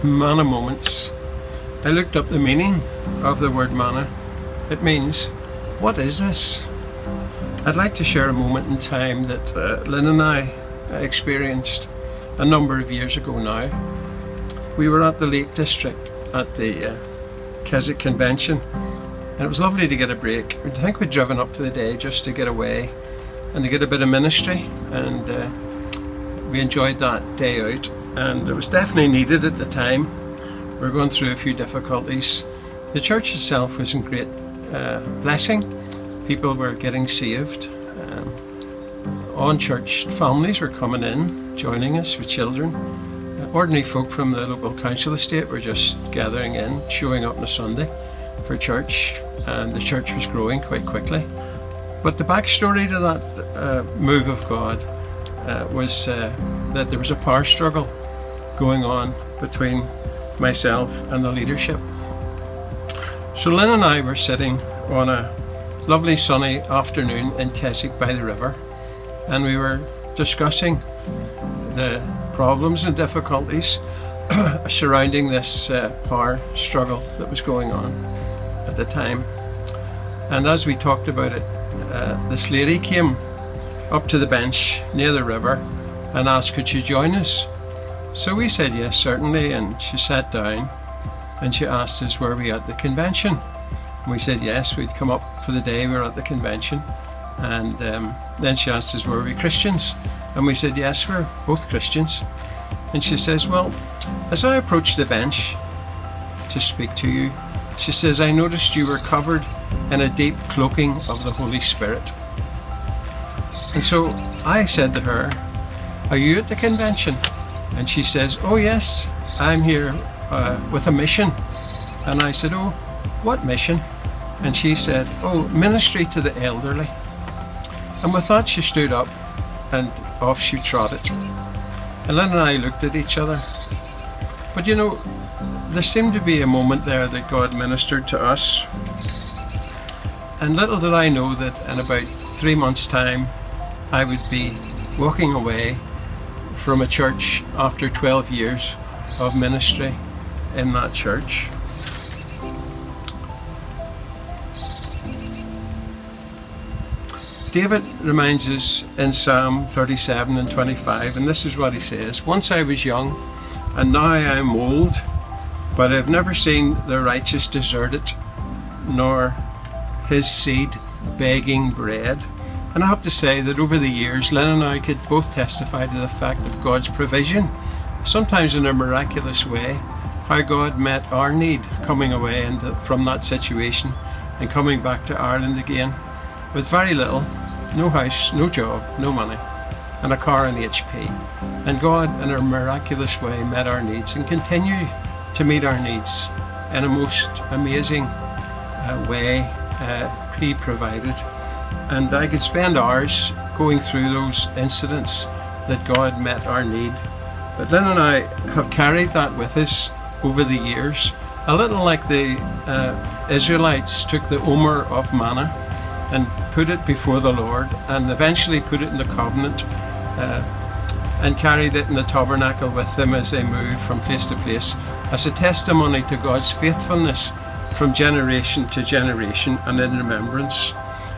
Manna moments. I looked up the meaning of the word manna. It means, what is this? I'd like to share a moment in time that Lynn and I experienced a number of years ago now. We were at the Lake District at the Keswick Convention, and it was lovely to get a break. I think we'd driven up for the day just to get away and to get a bit of ministry, and we enjoyed that day out, and it was definitely needed at the time. We were going through a few difficulties. The church itself was in great blessing. People were getting saved. On-church families were coming in, joining us with children. Ordinary folk from the local council estate were just gathering in, showing up on a Sunday for church, and the church was growing quite quickly. But the backstory to that move of God was that there was a power struggle going on between myself and the leadership. So Lynn and I were sitting on a lovely sunny afternoon in Keswick by the river, and we were discussing the problems and difficulties surrounding this power struggle that was going on at the time. And as we talked about it, this lady came up to the bench near the river and asked, could she join us? So we said yes, certainly, and she sat down and she asked us, were we at the convention? And we said yes, we'd come up for the day, we were at the convention. And then she asked us, were we Christians? And we said yes, we're both Christians. And she says, well, as I approached the bench to speak to you, she says, I noticed you were covered in a deep cloaking of the Holy Spirit. And so I said to her, are you at the convention? And she says, oh yes, I'm here with a mission. And I said, oh, what mission? And she said, oh, ministry to the elderly. And with that she stood up and off she trotted. And Lynn and I looked at each other. But you know, there seemed to be a moment there that God ministered to us. And little did I know that in about 3 months' time I would be walking away from a church after 12 years of ministry in that church. David reminds us in Psalm 37 and 25, and this is what he says, once I was young, and now I am old, but I have never seen the righteous deserted, nor his seed begging bread. And I have to say that over the years, Lynn and I could both testify to the fact of God's provision, sometimes in a miraculous way, how God met our need coming away from that situation and coming back to Ireland again with very little, no house, no job, no money, and a car and HP. And God, in a miraculous way, met our needs and continue to meet our needs in a most amazing way He provided. And I could spend hours going through those incidents that God met our need. But Lynn and I have carried that with us over the years, a little like the Israelites took the omer of manna and put it before the Lord, and eventually put it in the covenant and carried it in the tabernacle with them as they moved from place to place, as a testimony to God's faithfulness from generation to generation and in remembrance.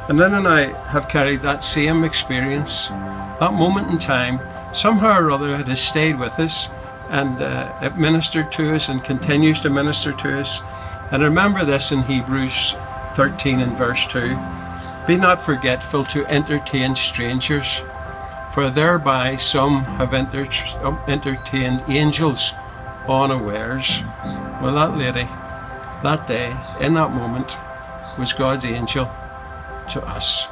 And Lynn and I have carried that same experience. That moment in time, somehow or other, it has stayed with us, and it ministered to us and continues to minister to us. And remember this in Hebrews 13 and verse 2. Be not forgetful to entertain strangers, for thereby some have entertained angels unawares. Well, that lady, that day, in that moment, was God's angel to us.